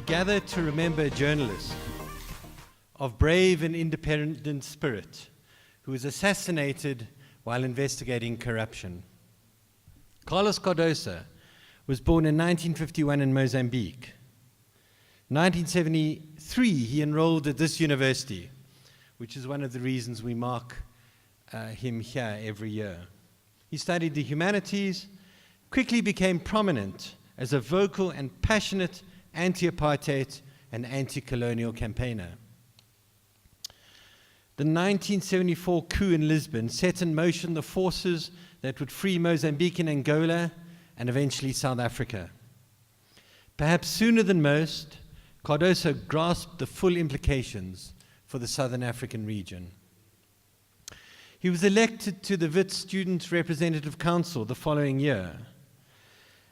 gather to remember a journalist of brave and independent spirit who was assassinated while investigating corruption. Carlos Cardoso was born in 1951 in Mozambique. In 1973, he enrolled at this university, which is one of the reasons we mark him here every year. He studied the humanities, quickly became prominent as a vocal and passionate anti-apartheid and anti-colonial campaigner. The 1974 coup in Lisbon set in motion the forces that would free Mozambique and Angola and eventually South Africa. Perhaps sooner than most, Cardoso grasped the full implications for the Southern African region. He was elected to the Wits Student Representative Council the following year,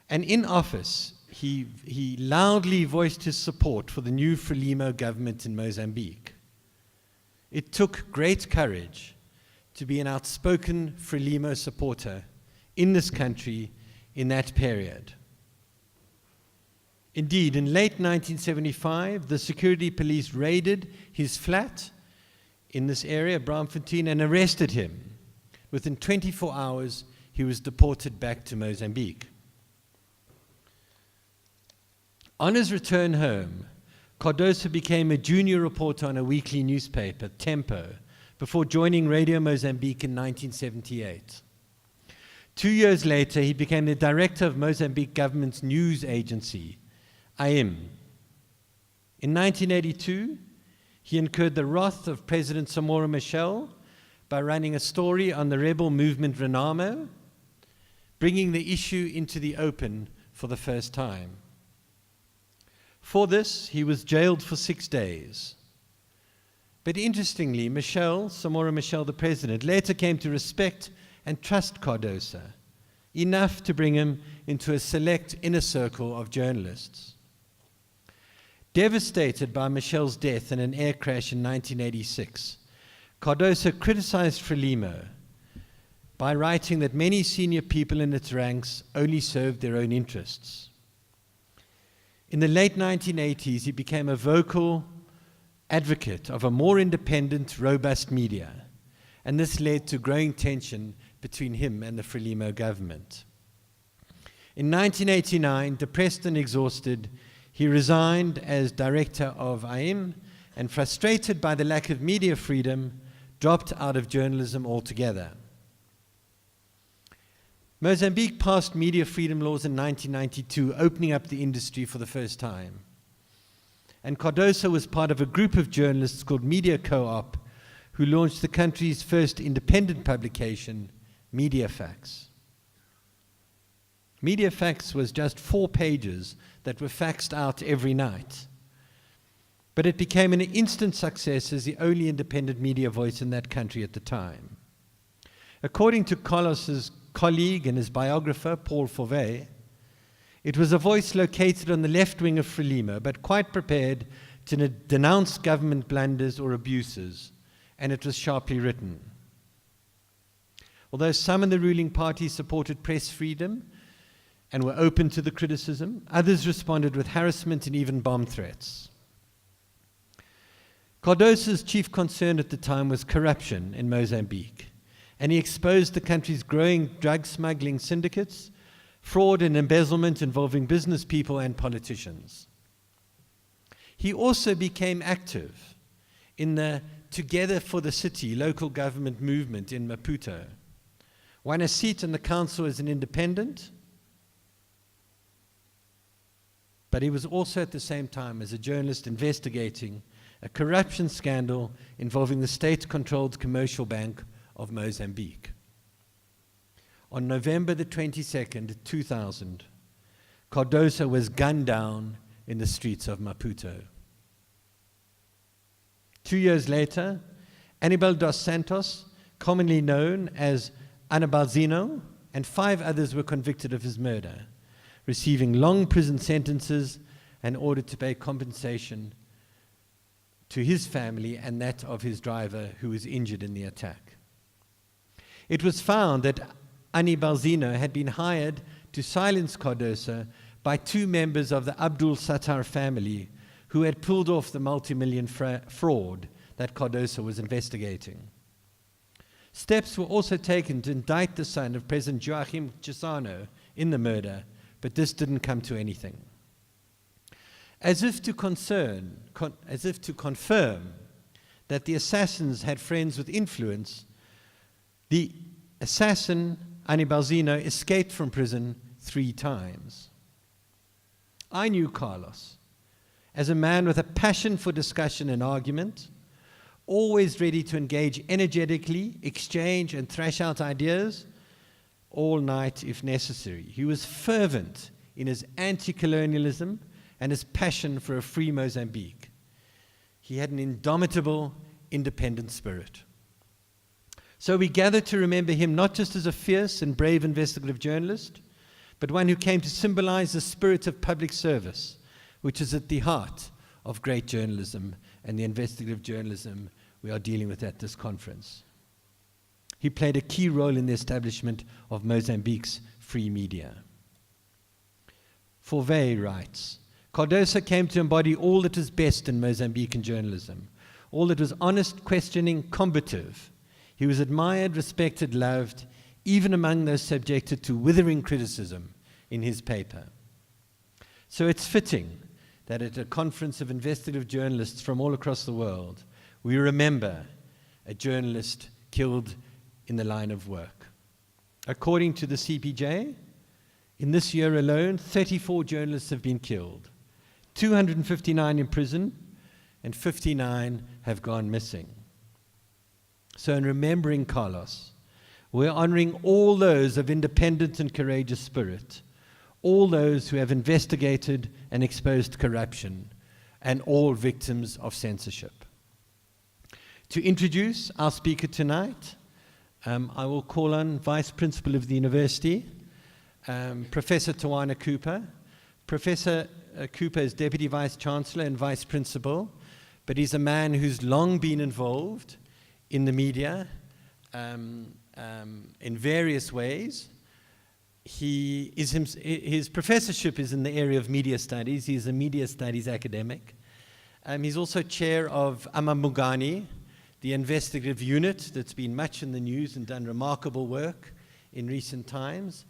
and in office, he loudly voiced his support for the new Frelimo government in Mozambique. It took great courage to be an outspoken Frelimo supporter in this country in that period. Indeed, in late 1975, the security police raided his flat in this area, Braamfontein, and arrested him. Within 24 hours, he was deported back to Mozambique. On his return home, Cardoso became a junior reporter on a weekly newspaper, Tempo, before joining Radio Mozambique in 1978. 2 years later, he became the director of Mozambique government's news agency, AIM. In 1982, he incurred the wrath of President Samora Machel by running a story on the rebel movement Renamo, bringing the issue into the open for the first time. For this, he was jailed for 6 days. But interestingly, Samora Machel, the president, later came to respect and trust Cardoso, enough to bring him into a select inner circle of journalists. Devastated by Machel's death in an air crash in 1986, Cardoso criticized Frelimo by writing that many senior people in its ranks only served their own interests. In the late 1980s, he became a vocal advocate of a more independent, robust media, and this led to growing tension between him and the Frelimo government. In 1989, depressed and exhausted, he resigned as director of AIM and, frustrated by the lack of media freedom, dropped out of journalism altogether. Mozambique passed media freedom laws in 1992, opening up the industry for the first time. And Cardoso was part of a group of journalists called Media Co-op, who launched the country's first independent publication, Media Facts. Media Facts was just 4 pages that were faxed out every night. But it became an instant success as the only independent media voice in that country at the time. According to Carlos's colleague and his biographer, Paul Fauvet, it was a voice located on the left wing of Frelimo, but quite prepared to denounce government blunders or abuses, and it was sharply written. Although some in the ruling party supported press freedom and were open to the criticism, others responded with harassment and even bomb threats. Cardoso's chief concern at the time was corruption in Mozambique, and he exposed the country's growing drug smuggling syndicates, fraud and embezzlement involving business people and politicians. He also became active in the Together for the City local government movement in Maputo, won a seat in the council as an independent, but he was also at the same time as a journalist investigating a corruption scandal involving the state-controlled commercial bank of Mozambique. On November the 22nd, 2000, Cardoso was gunned down in the streets of Maputo. 2 years later, Anibal dos Santos, commonly known as Anabalzino, and 5 others were convicted of his murder, receiving long prison sentences and ordered to pay compensation to his family and that of his driver who was injured in the attack. It was found that Anabalzino had been hired to silence Cardoso by 2 members of the Abdul Sattar family who had pulled off the multi-million fraud that Cardoso was investigating. Steps were also taken to indict the son of President Joachim Chissano in the murder, but this didn't come to anything. As if to confirm that the assassins had friends with influence, the assassin, Anibalzino, escaped from prison 3 times. I knew Carlos as a man with a passion for discussion and argument, always ready to engage energetically, exchange and thrash out ideas all night if necessary. He was fervent in his anti-colonialism and his passion for a free Mozambique. He had an indomitable, independent spirit. So we gather to remember him not just as a fierce and brave investigative journalist, but one who came to symbolize the spirit of public service, which is at the heart of great journalism and the investigative journalism we are dealing with at this conference. He played a key role in the establishment of Mozambique's free media. Forvey writes, Cardoso came to embody all that is best in Mozambican journalism, all that was honest, questioning, combative. He was admired, respected, loved, even among those subjected to withering criticism in his paper. So it's fitting that at a conference of investigative journalists from all across the world, we remember a journalist killed in the line of work. According to the CPJ, in this year alone, 34 journalists have been killed, 259 in prison, and 59 have gone missing. So in remembering Carlos, we're honoring all those of independent and courageous spirit, all those who have investigated and exposed corruption, and all victims of censorship. To introduce our speaker tonight, I will call on Vice Principal of the University, Professor Tawana Cooper. Professor Cooper is Deputy Vice Chancellor and Vice Principal, but he's a man who's long been involved in the media in various ways. His professorship is in the area of media studies. He's a media studies academic. He's also chair of Amamugani, the investigative unit that's been much in the news and done remarkable work in recent times,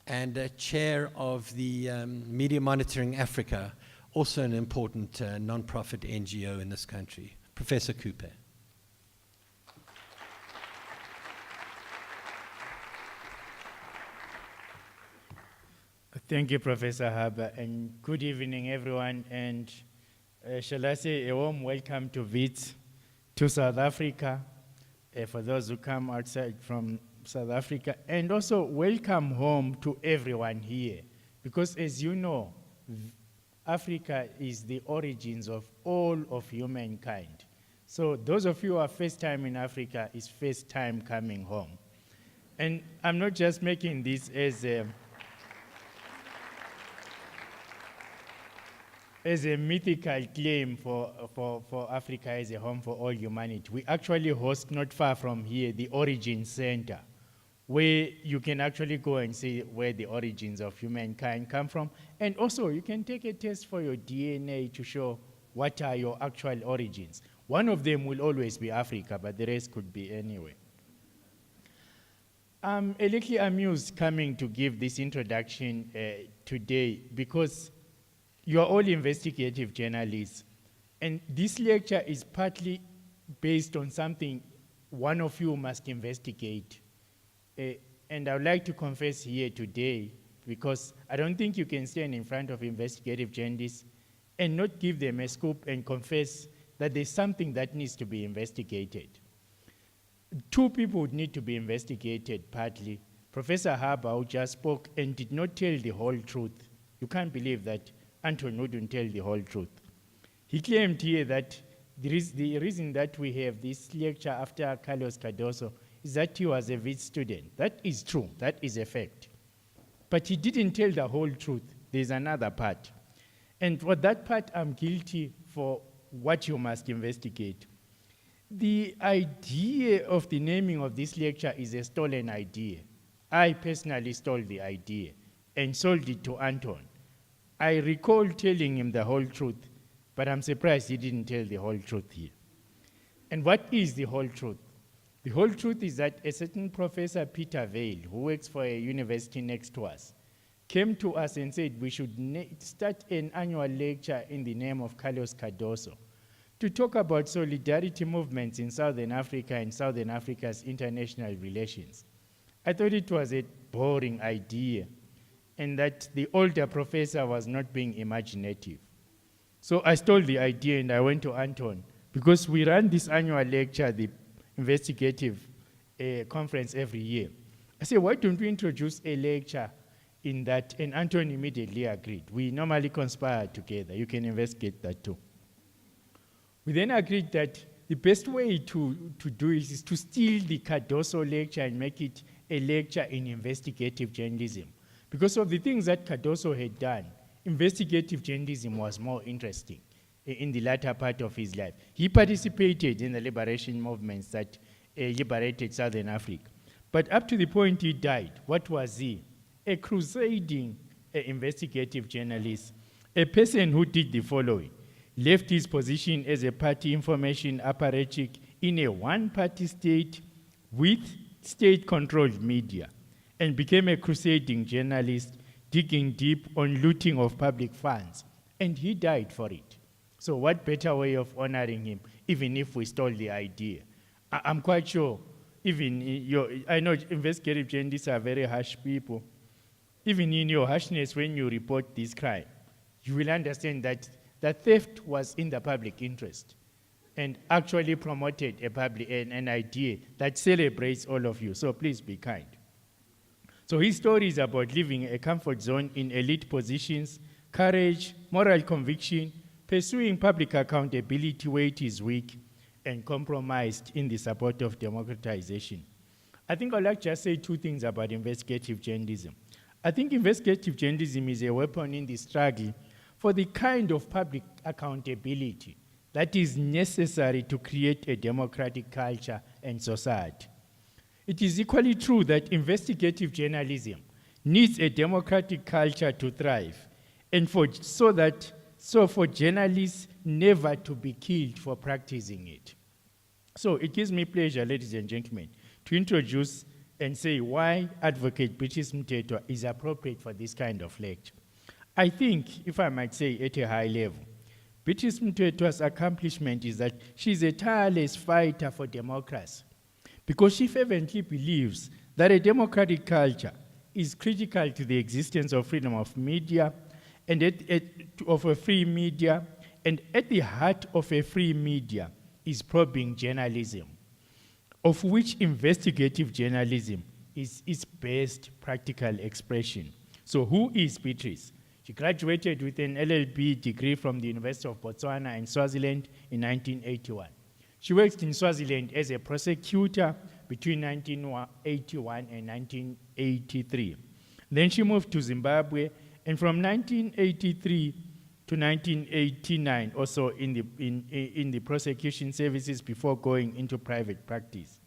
and chair of the Media Monitoring Africa, also an important non-profit NGO in this country. Professor Cooper. Thank you, Professor Haber, and good evening, everyone. And shall I say a warm welcome to Wits, to South Africa, for those who come outside from South Africa, and also welcome home to everyone here, because as you know, Africa is the origins of all of humankind. So those of you who are first time in Africa is first time coming home. And I'm not just making this as a mythical claim for Africa as a home for all humanity. We actually host not far from here the Origin Center, where you can actually go and see where the origins of humankind come from. And also you can take a test for your DNA to show what are your actual origins. One of them will always be Africa, but the rest could be anywhere. I'm a little amused coming to give this introduction today because you are all investigative journalists, and this lecture is partly based on something one of you must investigate. And I would like to confess here today, because I don't think you can stand in front of investigative journalists and not give them a scoop and confess that there's something that needs to be investigated. 2 people would need to be investigated partly. Professor Haber, who just spoke and did not tell the whole truth. You can't believe that Anton wouldn't tell the whole truth. He claimed here that the reason that we have this lecture after Carlos Cardoso is that he was a Wits student. That is true, that is a fact. But he didn't tell the whole truth. There's another part. And for that part, I'm guilty for what you must investigate. The idea of the naming of this lecture is a stolen idea. I personally stole the idea and sold it to Anton. I recall telling him the whole truth but I'm surprised he didn't tell the whole truth here. And what is the whole truth? The whole truth is that a certain Professor Peter Vale, who works for a university next to us, came to us and said we should start an annual lecture in the name of Carlos Cardoso to talk about solidarity movements in Southern Africa and Southern Africa's international relations. I thought it was a boring idea and that the older professor was not being imaginative. So I stole the idea and I went to Anton, because we run this annual lecture, the Investigative conference every year. I said, why don't we introduce a lecture in that? And Anton immediately agreed. We normally conspire together. You can investigate that too. We then agreed that the best way to do it is to steal the Cardoso lecture and make it a lecture in investigative journalism. Because of the things that Cardoso had done, investigative journalism was more interesting in the latter part of his life. He participated in the liberation movements that liberated Southern Africa. But up to the point he died, what was he? A crusading investigative journalist, a person who did the following: left his position as a party information apparatchik in a one-party state with state-controlled media, and became a crusading journalist digging deep on looting of public funds. And he died for it. So what better way of honoring him, even if we stole the idea? I'm quite sure, I know investigative journalists are very harsh people. Even in your harshness, when you report this crime, you will understand that the theft was in the public interest and actually promoted an idea that celebrates all of you. So please be kind. So his story is about living a comfort zone in elite positions, courage, moral conviction, pursuing public accountability where it is weak, and compromised in the support of democratization. I think I'd like to just say two things about investigative journalism. I think investigative journalism is a weapon in the struggle for the kind of public accountability that is necessary to create a democratic culture and society. It is equally true that investigative journalism needs a democratic culture to thrive, and for journalists never to be killed for practicing it. So it gives me pleasure, ladies and gentlemen, to introduce and say why Advocate Beatrice Mtetwa is appropriate for this kind of lecture. I think, if I might say at a high level, Beatrice Mtetwa's accomplishment is that she's a tireless fighter for democracy, because she fervently believes that a democratic culture is critical to the existence of freedom of media and of a free media, and at the heart of a free media is probing journalism, of which investigative journalism is its best practical expression. So who is Beatrice? She graduated with an LLB degree from the University of Botswana in Swaziland in 1981. She worked in Swaziland as a prosecutor between 1981 and 1983. Then she moved to Zimbabwe, and from 1983 to 1989, also in the prosecution services before going into private practice.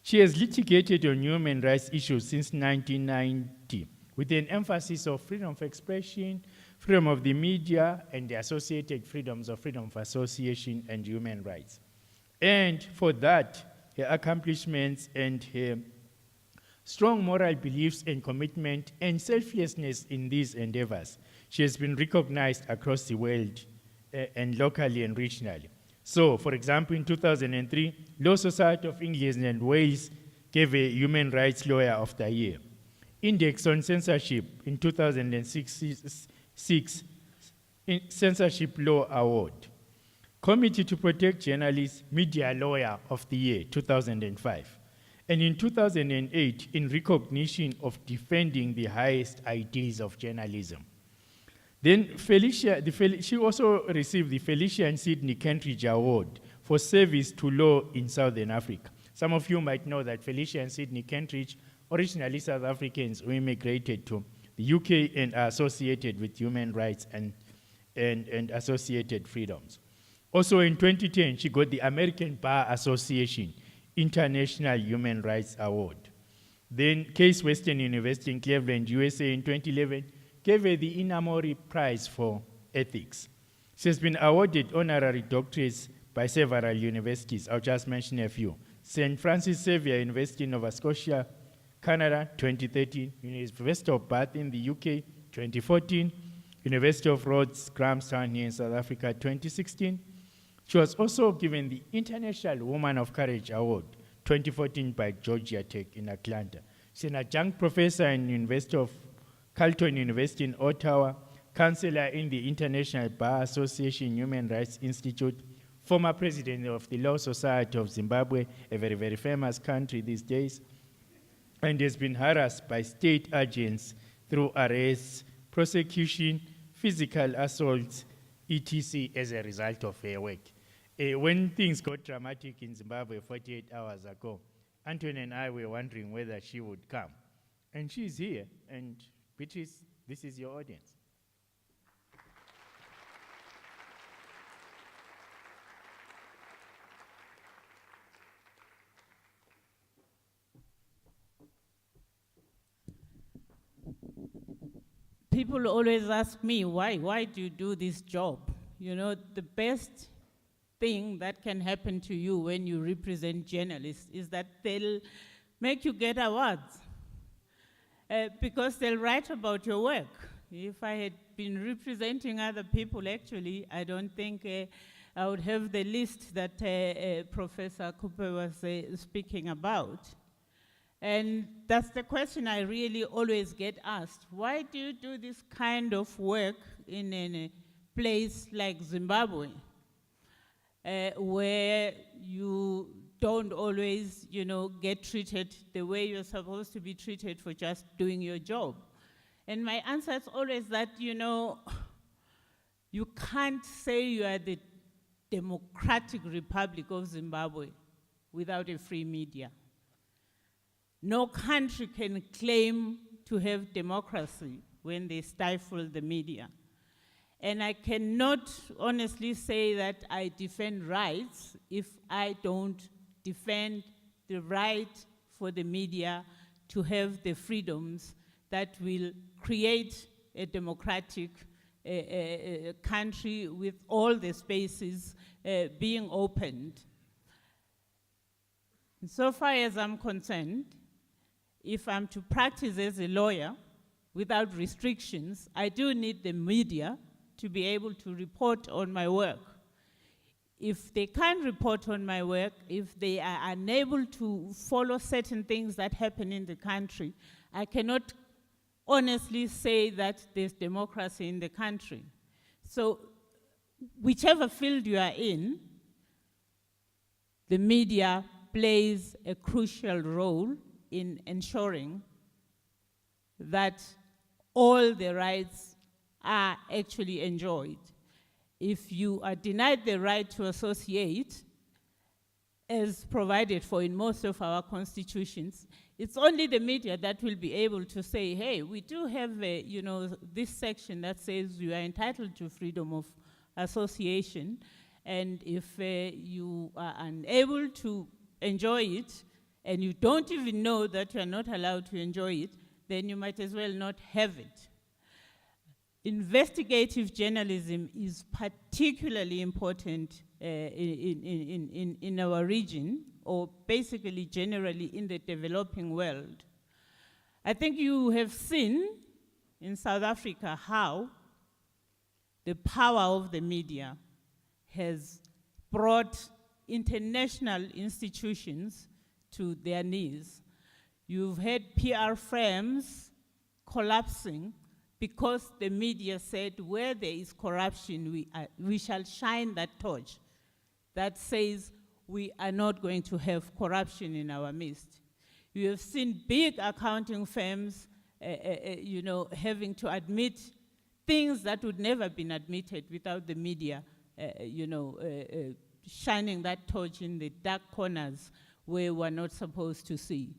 She has litigated on human rights issues since 1990, with an emphasis of freedom of expression, freedom of the media, and the associated freedoms of freedom of association and human rights. And for that, her accomplishments and her strong moral beliefs and commitment and selflessness in these endeavors, she has been recognized across the world and locally and regionally. So, for example, in 2003, Law Society of England and Wales gave a Human Rights Lawyer of the Year. Index on Censorship in 2006 Censorship Law Award. Committee to Protect Journalists Media Lawyer of the Year, 2005. And in 2008, in recognition of defending the highest ideals of journalism. Then she also received the Felicia and Sidney Kentridge Award for service to law in Southern Africa. Some of you might know that Felicia and Sidney Kentridge, originally South Africans who immigrated to the UK and are associated with human rights and associated freedoms. Also in 2010, she got the American Bar Association International Human Rights Award. Then Case Western University in Cleveland, USA in 2011 gave her the Inamori Prize for Ethics. She has been awarded honorary doctorates by several universities. I'll just mention a few. St. Francis Xavier University in Nova Scotia, Canada, 2013. University of Bath in the UK, 2014. University of Rhodes, Grahamstown here in South Africa, 2016. She was also given the International Woman of Courage Award, 2014 by Georgia Tech in Atlanta. She's an adjunct professor in University of Carleton University in Ottawa, counselor in the International Bar Association Human Rights Institute, former president of the Law Society of Zimbabwe, a very, very famous country these days, and has been harassed by state agents through arrests, prosecution, physical assaults, etc. as a result of her work. When things got dramatic in Zimbabwe 48 hours ago, Anthony and I were wondering whether she would come. And she's here. And Beatrice, this is your audience. People always ask me, why do you do this job? You know, the best thing that can happen to you when you represent journalists is that they'll make you get awards because they'll write about your work. If I had been representing other people, actually, I don't think I would have the list that Professor Cooper was speaking about. And that's the question I really always get asked. Why do you do this kind of work in a place like Zimbabwe, where you don't always, get treated the way you're supposed to be treated for just doing your job? And my answer is always that, you can't say you are the Democratic Republic of Zimbabwe without a free media. No country can claim to have democracy when they stifle the media. And I cannot honestly say that I defend rights if I don't defend the right for the media to have the freedoms that will create a democratic country with all the spaces being opened. So far as I'm concerned, if I'm to practice as a lawyer without restrictions, I do need the media to be able to report on my work. If they can't report on my work, if they are unable to follow certain things that happen in the country, I cannot honestly say that there's democracy in the country. So whichever field you are in, the media plays a crucial role in ensuring that all the rights are actually enjoyed. If you are denied the right to associate, as provided for in most of our constitutions, it's only the media that will be able to say, hey, we do have this section that says you are entitled to freedom of association, and if you are unable to enjoy it, and you don't even know that you are not allowed to enjoy it, then you might as well not have it. Investigative journalism is particularly important in our region, or basically generally in the developing world. I think you have seen in South Africa how the power of the media has brought international institutions to their knees. You've had PR firms collapsing because the media said, where there is corruption, we shall shine that torch that says we are not going to have corruption in our midst. You have seen big accounting firms having to admit things that would never have been admitted without the media shining that torch in the dark corners where we're not supposed to see.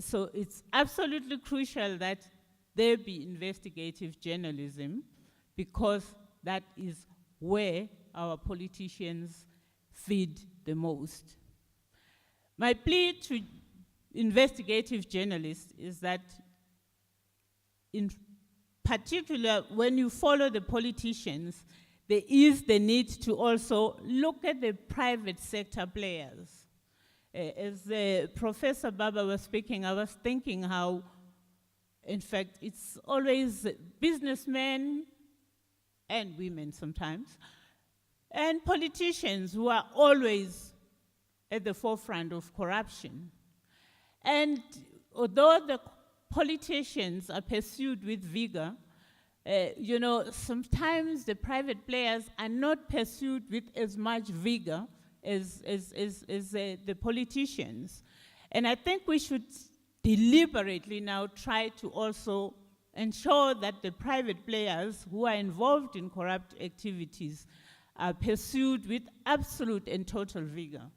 So it's absolutely crucial that there be investigative journalism, because that is where our politicians feed the most. My plea to investigative journalists is that, in particular, when you follow the politicians, there is the need to also look at the private sector players. As Professor Baba was speaking, I was thinking how, in fact, it's always businessmen and women sometimes, and politicians who are always at the forefront of corruption. And although the politicians are pursued with vigor, sometimes the private players are not pursued with as much vigor as the politicians. And I think we should deliberately now try to also ensure that the private players who are involved in corrupt activities are pursued with absolute and total vigor.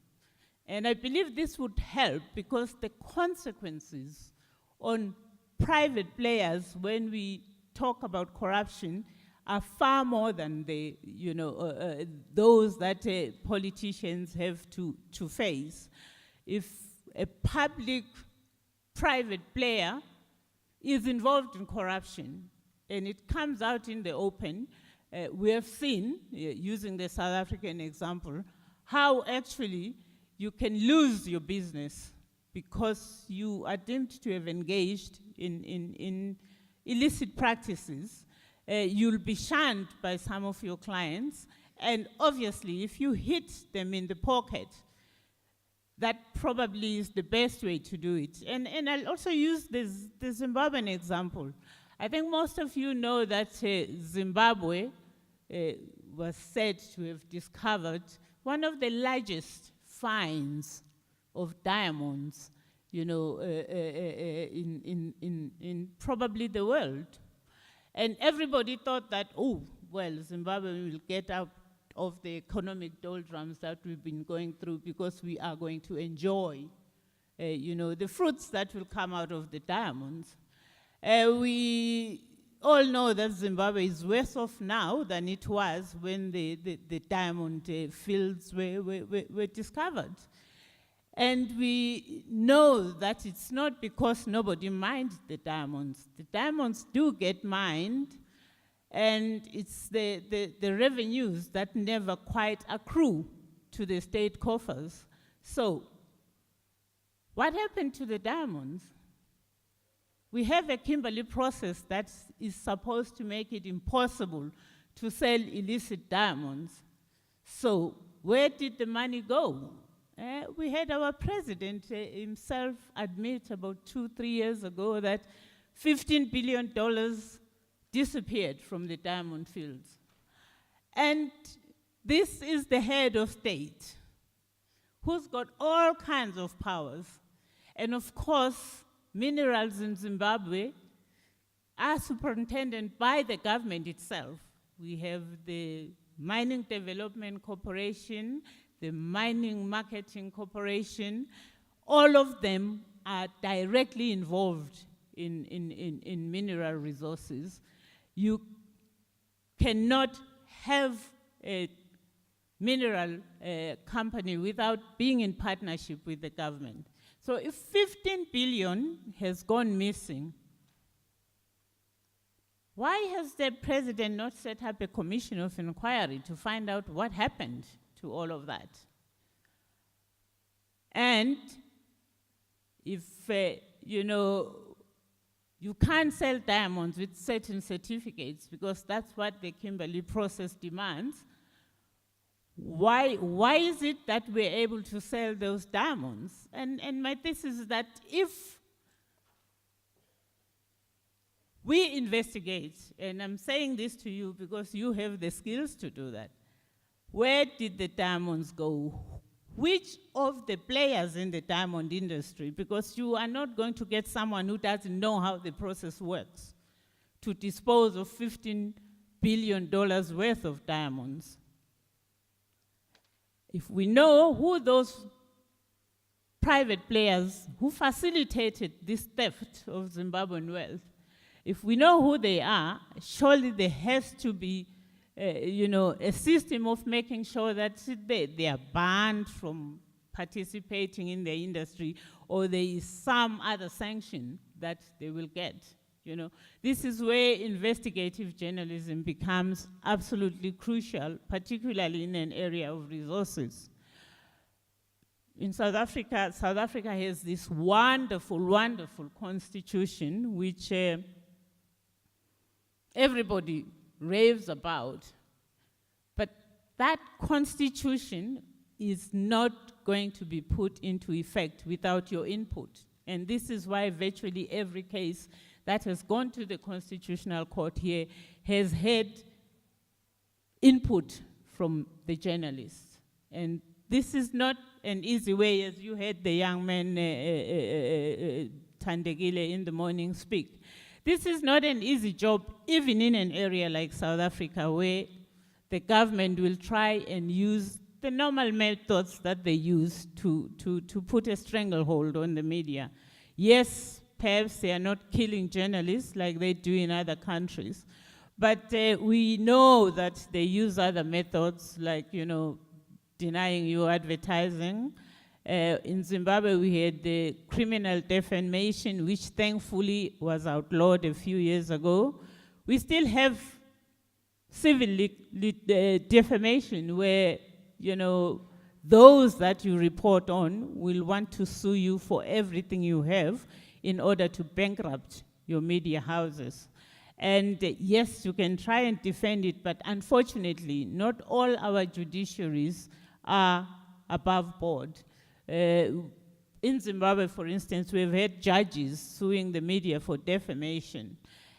And I believe this would help, because the consequences on private players when we talk about corruption are far more than the, those that politicians have to face. If a public-private player is involved in corruption and it comes out in the open, we have seen, using the South African example, how actually you can lose your business because you are deemed to have engaged in illicit practices. You'll be shunned by some of your clients, and obviously if you hit them in the pocket, that probably is the best way to do it. And I'll also use the Zimbabwean example. I think most of you know that Zimbabwe was said to have discovered one of the largest finds of diamonds, in probably the world. And everybody thought that, oh, well, Zimbabwe will get out of the economic doldrums that we've been going through because we are going to enjoy, the fruits that will come out of the diamonds. We all know that Zimbabwe is worse off now than it was when the diamond fields were discovered. And we know that it's not because nobody mined the diamonds. The diamonds do get mined, and it's the revenues that never quite accrue to the state coffers. So, what happened to the diamonds? We have a Kimberley process that is supposed to make it impossible to sell illicit diamonds. So, where did the money go? We had our president himself admit about 2-3 years ago that $15 billion disappeared from the diamond fields. And this is the head of state who's got all kinds of powers. And of course, minerals in Zimbabwe are superintended by the government itself. We have the Mining Development Corporation, the Mining Marketing Corporation. All of them are directly involved in mineral resources. You cannot have a mineral company without being in partnership with the government. So if 15 billion has gone missing, why has the president not set up a commission of inquiry to find out what happened to all of that? And if, you can't sell diamonds with certain certificates because that's what the Kimberley process demands, why is it that we're able to sell those diamonds? And my thesis is that if we investigate, and I'm saying this to you because you have the skills to do that, where did the diamonds go? Which of the players in the diamond industry, because you are not going to get someone who doesn't know how the process works to dispose of $15 billion worth of diamonds. If we know who those private players who facilitated this theft of Zimbabwean wealth, if we know who they are, surely there has to be a system of making sure that they are banned from participating in the industry, or there is some other sanction that they will get. You know, this is where investigative journalism becomes absolutely crucial, particularly in an area of resources. In South Africa has this wonderful, wonderful constitution which everybody raves about, but that constitution is not going to be put into effect without your input. And this is why virtually every case that has gone to the Constitutional Court here has had input from the journalists. And this is not an easy way, as you heard the young man Tandegile in the morning speak. This is not an easy job, even in an area like South Africa, where the government will try and use the normal methods that they use to put a stranglehold on the media. Yes, perhaps they are not killing journalists like they do in other countries, but we know that they use other methods like, you know, denying you advertising. In Zimbabwe, we had the criminal defamation, which thankfully was outlawed a few years ago. We still have civil defamation where, you know, those that you report on will want to sue you for everything you have in order to bankrupt your media houses. And yes, you can try and defend it, but unfortunately, not all our judiciaries are above board. In Zimbabwe, for instance, we've had judges suing the media for defamation.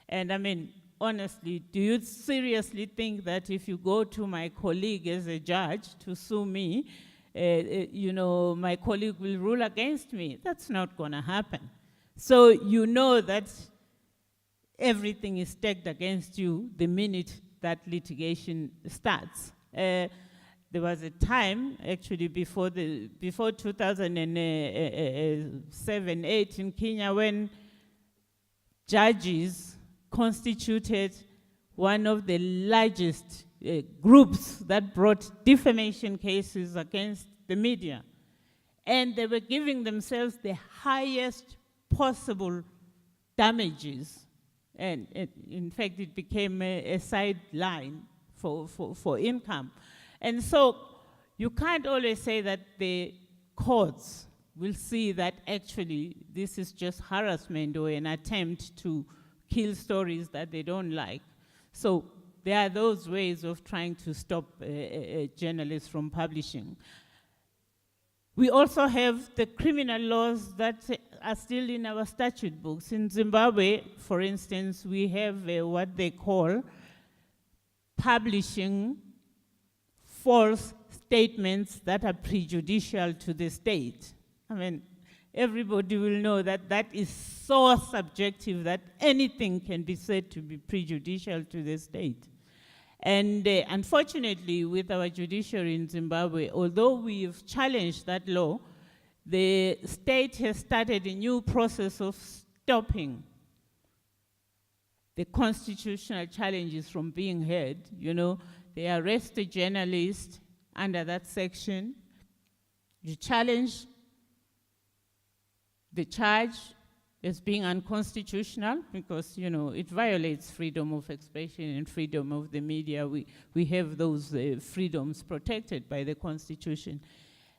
And I mean, honestly, do you seriously think that if you go to my colleague as a judge to sue me, you know, my colleague will rule against me? That's not gonna happen. So you know that everything is stacked against you the minute that litigation starts. There was a time, actually before 2007-8 in Kenya, when judges constituted one of the largest groups that brought defamation cases against the media. And they were giving themselves the highest possible damages. And in fact, it became a sideline for income. And so you can't always say that the courts will see that actually this is just harassment or an attempt to kill stories that they don't like. So there are those ways of trying to stop journalists from publishing. We also have the criminal laws that are still in our statute books. In Zimbabwe, for instance, we have what they call publishing false statements that are prejudicial to the state. I mean, everybody will know that that is so subjective that anything can be said to be prejudicial to the state. And unfortunately, with our judiciary in Zimbabwe, although we've challenged that law, the state has started a new process of stopping the constitutional challenges from being heard. You know, they arrest a journalist under that section. You challenge the charge as being unconstitutional because, you know, it violates freedom of expression and freedom of the media. We have those freedoms protected by the Constitution.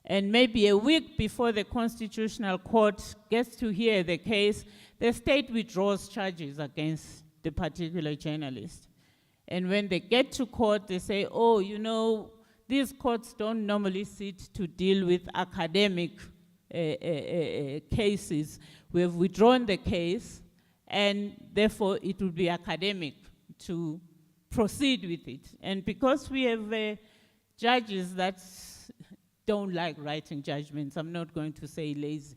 And maybe a week before the Constitutional Court gets to hear the case, the state withdraws charges against the particular journalist. And when they get to court, they say, oh, you know, these courts don't normally sit to deal with academic cases. We have withdrawn the case, and therefore it will be academic to proceed with it. And because we have judges that don't like writing judgments, I'm not going to say lazy,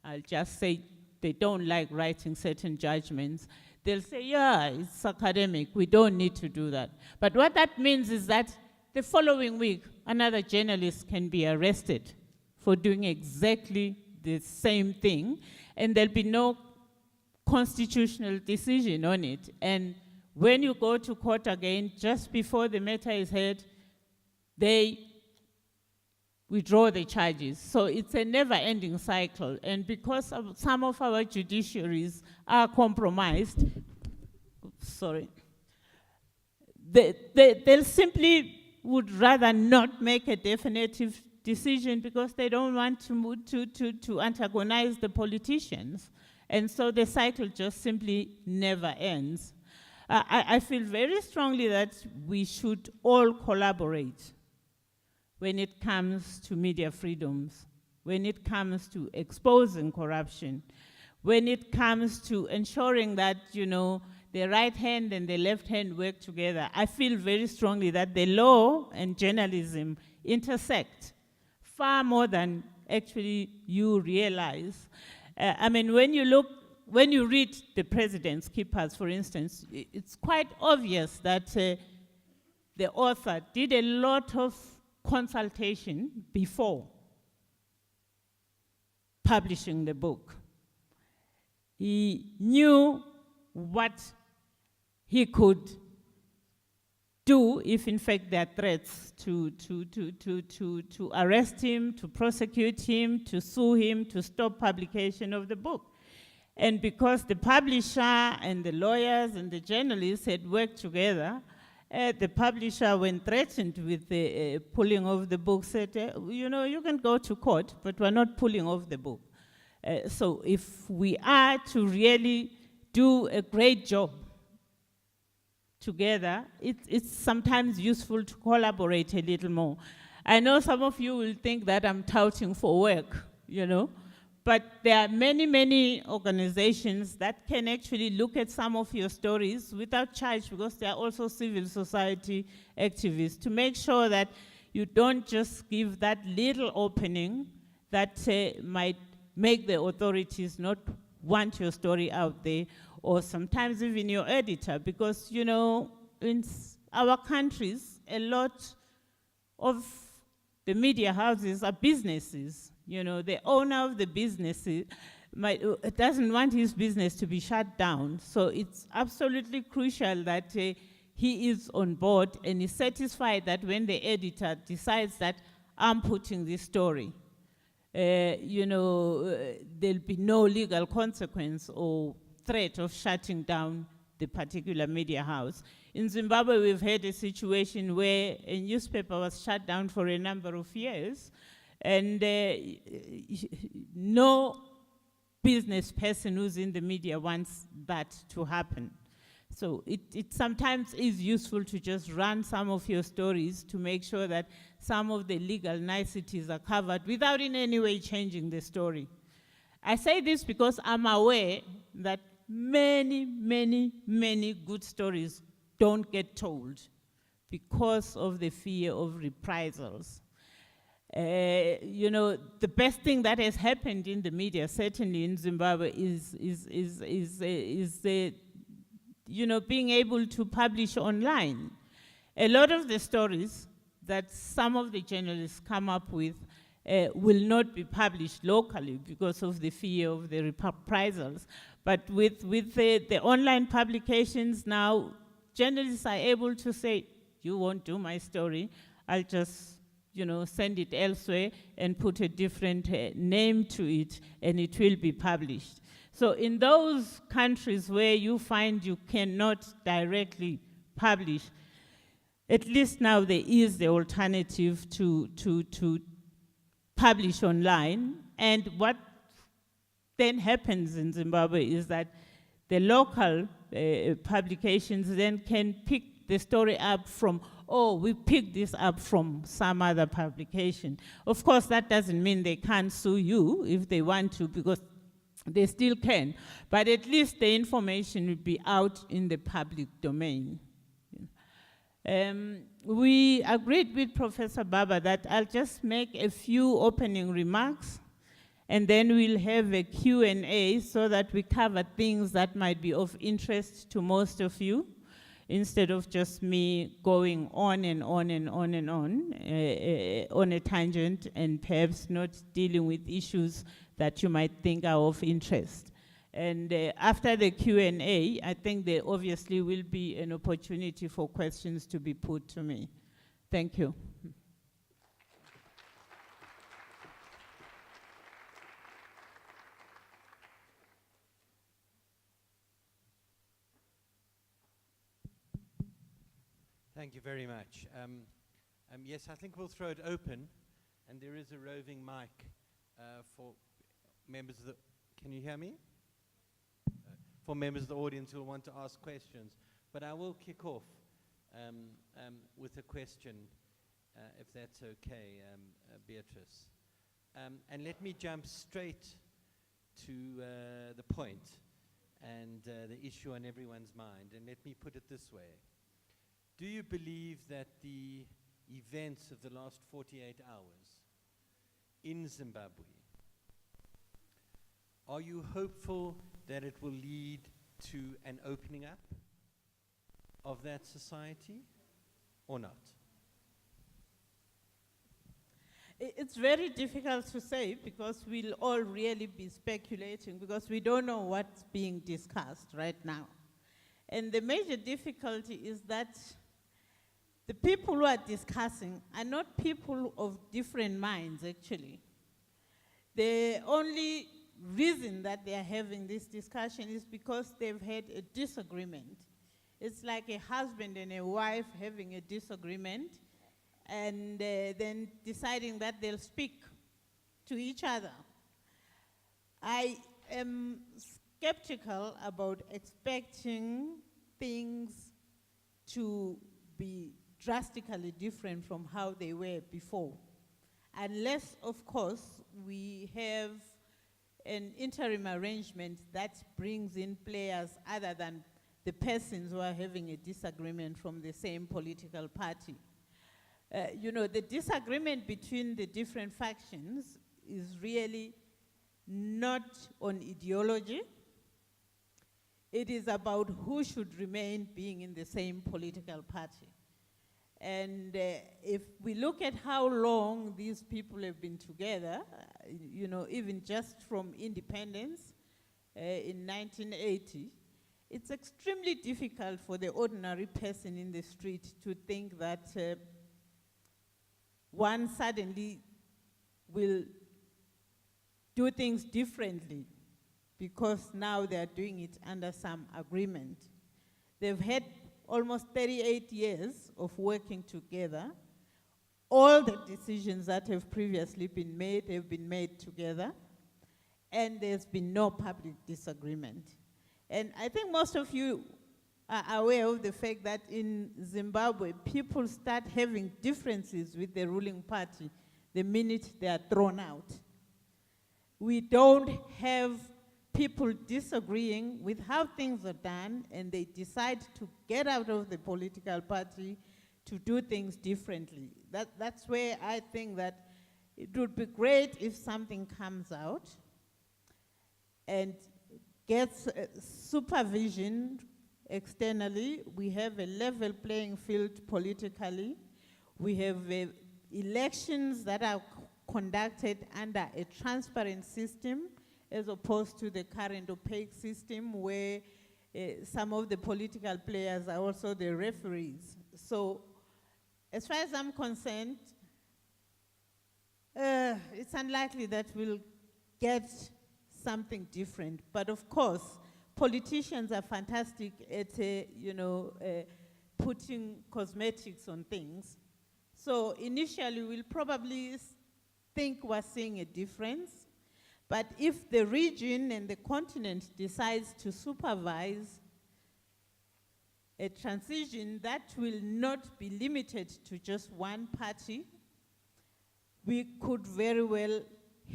I'll just say they don't like writing certain judgments, they'll say, yeah, it's academic, we don't need to do that. But what that means is that the following week, another journalist can be arrested for doing exactly the same thing, and there'll be no constitutional decision on it. And when you go to court again, just before the matter is heard, they withdraw the charges. So it's a never-ending cycle. And because some of our judiciaries are compromised, sorry, they'll simply would rather not make a definitive decision because they don't want to antagonize the politicians. And so the cycle just simply never ends. I feel very strongly that we should all collaborate when it comes to media freedoms, when it comes to exposing corruption, when it comes to ensuring that, you know, the right hand and the left hand work together. I feel very strongly that the law and journalism intersect far more than actually you realize. I mean, when you read the President's Keepers, for instance, it's quite obvious that the author did a lot of consultation before publishing the book. He knew what he could do if in fact there are threats to arrest him, to prosecute him, to sue him, to stop publication of the book. And because the publisher and the lawyers and the journalists had worked together, the publisher, when threatened with the pulling of the book, said, you know, you can go to court, but we're not pulling off the book. So if we are to really do a great job together, it's sometimes useful to collaborate a little more. I know some of you will think that I'm touting for work, you know, but there are many, many organizations that can actually look at some of your stories without charge, because they are also civil society activists, to make sure that you don't just give that little opening that might make the authorities not want your story out there, or sometimes even your editor, because, you know, in our countries, a lot of the media houses are businesses. You know, the owner of the business doesn't want his business to be shut down. So it's absolutely crucial that he is on board and is satisfied that when the editor decides that I'm putting this story, you know, there'll be no legal consequence or threat of shutting down the particular media house. In Zimbabwe, we've had a situation where a newspaper was shut down for a number of years, and no business person who's in the media wants that to happen. So it sometimes is useful to just run some of your stories to make sure that some of the legal niceties are covered without in any way changing the story. I say this because I'm aware that many, many, many good stories don't get told because of the fear of reprisals. You know, the best thing that has happened in the media, certainly in Zimbabwe, is you know, being able to publish online. A lot of the stories that some of the journalists come up with will not be published locally because of the fear of the reprisals. But with the online publications now, journalists are able to say, you won't do my story, I'll just, you know, send it elsewhere and put a different name to it, and it will be published. So in those countries where you find you cannot directly publish, at least now there is the alternative to publish online. And what then happens in Zimbabwe is that the local publications then can pick the story up from, oh, we picked this up from some other publication. Of course, that doesn't mean they can't sue you if they want to, because they still can. But at least the information will be out in the public domain. We agreed with Professor Baba that I'll just make a few opening remarks, and then we'll have a Q&A so that we cover things that might be of interest to most of you, instead of just me going on and on and on and on a tangent, and perhaps not dealing with issues that you might think are of interest. And after the Q&A, I think there obviously will be an opportunity for questions to be put to me. Thank you. Thank you very much. Yes, I think we'll throw it open, and there is a roving mic for members of the... Can you hear me? For members of the audience who will want to ask questions. But I will kick off with a question, if that's okay, Beatrice. And let me jump straight to the point and the issue on everyone's mind. And let me put it this way. Do you believe that the events of the last 48 hours in Zimbabwe, are you hopeful that it will lead to an opening up of that society or not? It's very difficult to say because we'll all really be speculating because we don't know what's being discussed right now. And the major difficulty is that the people who are discussing are not people of different minds, actually. The only reason that they are having this discussion is because they've had a disagreement. It's like a husband and a wife having a disagreement and then deciding that they'll speak to each other. I am skeptical about expecting things to be drastically different from how they were before. Unless, of course, we have an interim arrangement that brings in players other than the persons who are having a disagreement from the same political party. The disagreement between the different factions is really not on ideology. It is about who should remain being in the same political party. And if we look at how long these people have been together, even just from independence in 1980, it's extremely difficult for the ordinary person in the street to think that one suddenly will do things differently because now they're doing it under some agreement. They've had almost 38 years of working together. All the decisions that have previously been made have been made together, and there's been no public disagreement. And I think most of you are aware of the fact that in Zimbabwe, people start having differences with the ruling party the minute they are thrown out. We don't have people disagreeing with how things are done, and they decide to get out of the political party to do things differently. That's where I think that it would be great if something comes out and gets supervision externally. We have a level playing field politically. We have elections that are conducted under a transparent system as opposed to the current opaque system where some of the political players are also the referees. So as far as I'm concerned, it's unlikely that we'll get something different. But of course, politicians are fantastic at putting cosmetics on things. So initially, we'll probably think we're seeing a difference. But if the region and the continent decides to supervise a transition that will not be limited to just one party, we could very well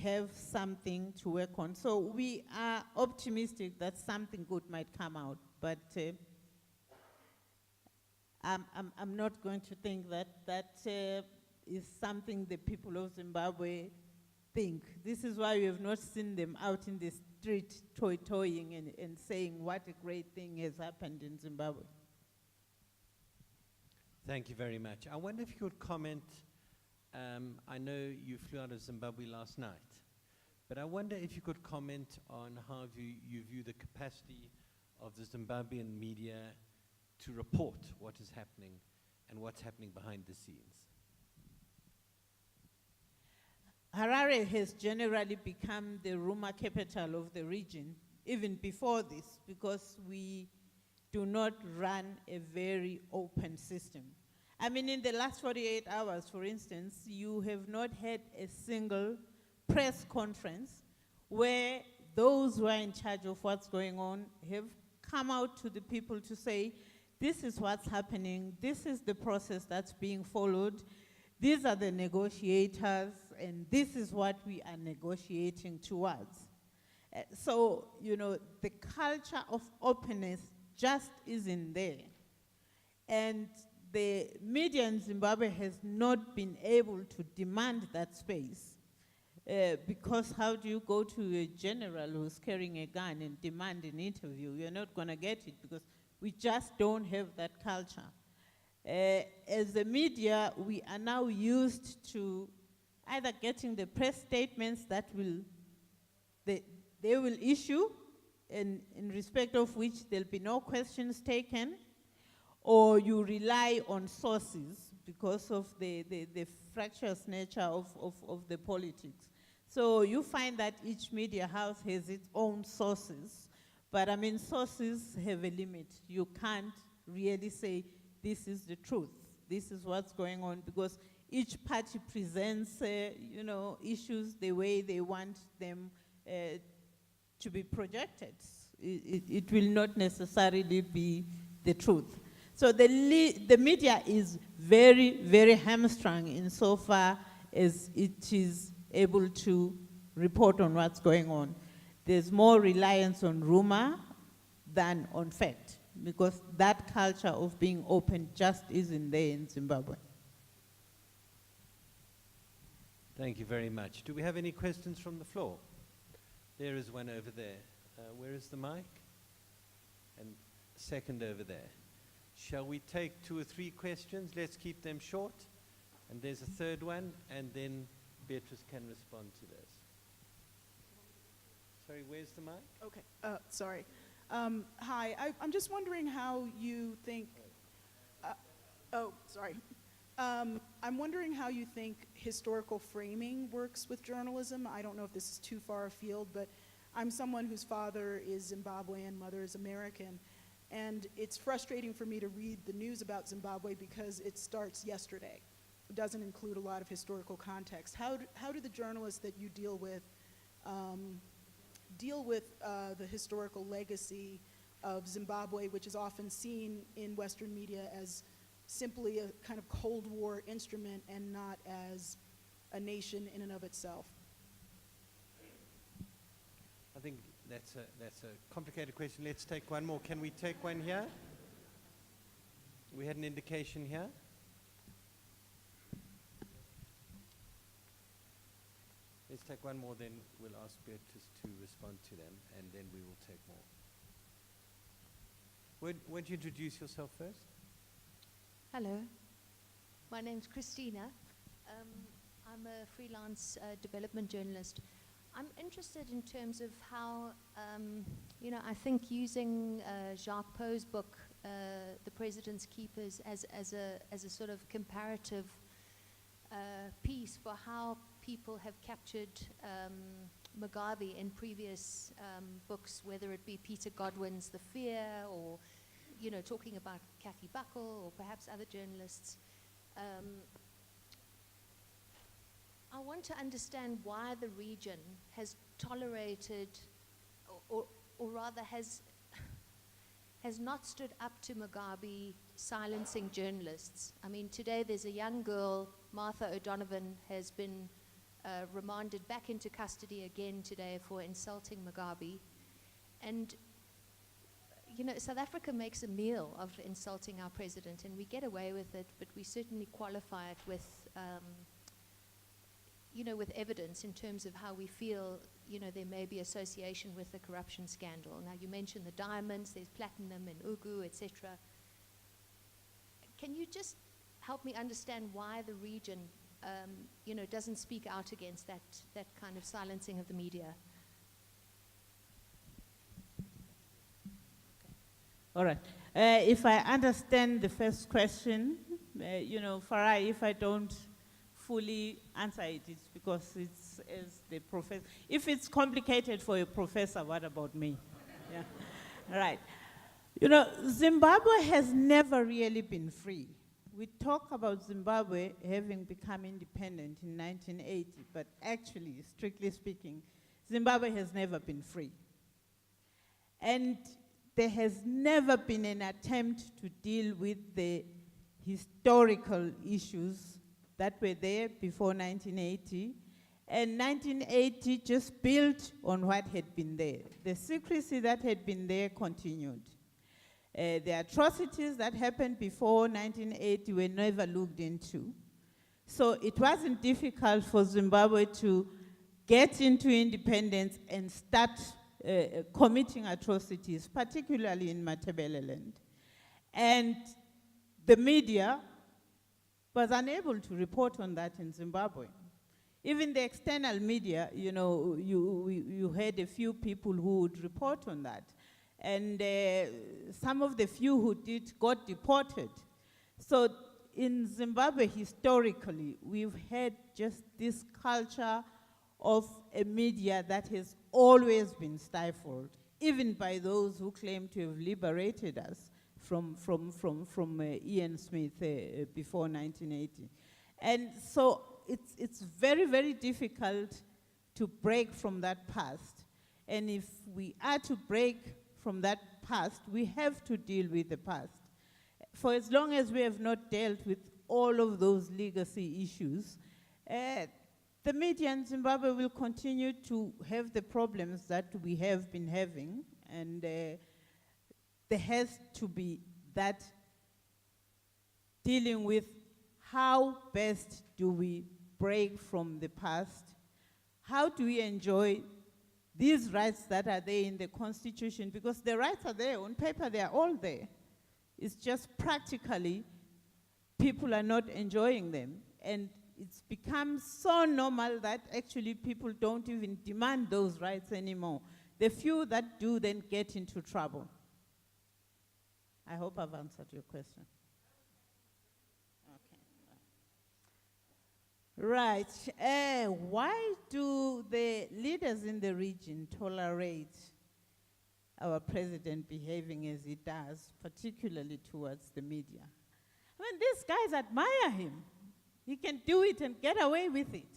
have something to work on. So we are optimistic that something good might come out, but I'm not going to think that is something the people of Zimbabwe think. This is why we have not seen them out in the street toying and saying what a great thing has happened in Zimbabwe. Thank you very much. I wonder if you could comment. I know you flew out of Zimbabwe last night, but I wonder if you could comment on how you view the capacity of the Zimbabwean media to report what is happening and what's happening behind the scenes. Harare has generally become the rumor capital of the region, even before this, because we do not run a very open system. I mean, in the last 48 hours, for instance, you have not had a single press conference where those who are in charge of what's going on have come out to the people to say, this is what's happening, this is the process that's being followed, these are the negotiators, and this is what we are negotiating towards. So, you know, the culture of openness just isn't there. And the media in Zimbabwe has not been able to demand that space. Because how do you go to a general who's carrying a gun and demand an interview? You're not going to get it because we just don't have that culture. As the media, we are now used to either getting the press statements that they will issue, in respect of which there'll be no questions taken, or you rely on sources because of the fractious nature of the politics. So you find that each media house has its own sources, but I mean, sources have a limit. You can't really say, this is the truth, this is what's going on, because each party presents, you know, issues the way they want them to be projected. It will not necessarily be the truth. So the media is very, very hamstrung insofar as it is able to report on what's going on. There's more reliance on rumor than on fact, because that culture of being open just isn't there in Zimbabwe. Thank you very much. Do we have any questions from the floor? There is one over there. Where is the mic? And second over there. Shall we take 2 or 3 questions? Let's keep them short. And there's a third one, and then Beatrice can respond to those. Sorry, where's the mic? Okay, sorry. Hi, I'm just wondering how you think, I'm wondering how you think historical framing works with journalism. I don't know if this is too far afield, but I'm someone whose father is Zimbabwean, mother is American, and it's frustrating for me to read the news about Zimbabwe because it starts yesterday. It doesn't include a lot of historical context. How do the journalists that you deal with the historical legacy of Zimbabwe, which is often seen in Western media as simply a kind of Cold War instrument and not as a nation in and of itself? I think that's a complicated question. Let's take one more. Can we take one here? We had an indication here. Let's take one more, then we'll ask Beatrice to respond to them, and then we will take more. Would you introduce yourself first? Hello, my name's Christina. I'm a freelance development journalist. I'm interested in terms of how, I think using Jacques Poe's book, The President's Keepers, as a sort of comparative piece for how people have captured Mugabe in previous books, whether it be Peter Godwin's The Fear, or talking about Kathy Buckle, or perhaps other journalists. I want to understand why the region has tolerated, or rather has not stood up to Mugabe silencing journalists. I mean, today there's a young girl, Martha O'Donovan, has been remanded back into custody again today for insulting Mugabe. And, South Africa makes a meal of insulting our president, and we get away with it, but we certainly qualify it with, with evidence in terms of how we feel, there may be association with the corruption scandal. Now, you mentioned the diamonds, there's platinum in Ugu, etc. Can you just help me understand why the region, doesn't speak out against that kind of silencing of the media? All right. If I understand the first question, Farai, if I don't fully answer it, it's because it's as the professor. If it's complicated for a professor, what about me? Yeah. All right. Zimbabwe has never really been free. we talk about Zimbabwe having become independent in 1980, but actually, strictly speaking, Zimbabwe has never been free. And there has never been an attempt to deal with the historical issues that were there before 1980. And 1980 just built on what had been there. The secrecy that had been there continued. The atrocities that happened before 1980 were never looked into. So it wasn't difficult for Zimbabwe to get into independence and start committing atrocities, particularly in Matabeleland. And the media was unable to report on that in Zimbabwe. Even the external media, you know, you had a few people who would report on that. And some of the few who did got deported. So in Zimbabwe, historically, we've had just this culture of a media that has always been stifled, even by those who claim to have liberated us from Ian Smith before 1980. And so it's very, very difficult to break from that past. And if we are to break from that past, we have to deal with the past. For as long as we have not dealt with all of those legacy issues, the media in Zimbabwe will continue to have the problems that we have been having, and there has to be that dealing with how best do we break from the past, how do we enjoy these rights that are there in the Constitution, because the rights are there, on paper they are all there. It's just practically people are not enjoying them. And it's become so normal that actually people don't even demand those rights anymore. The few that do then get into trouble. I hope I've answered your question. Right. Why do the leaders in the region tolerate our president behaving as he does, particularly towards the media? I mean, these guys admire him. He can do it and get away with it.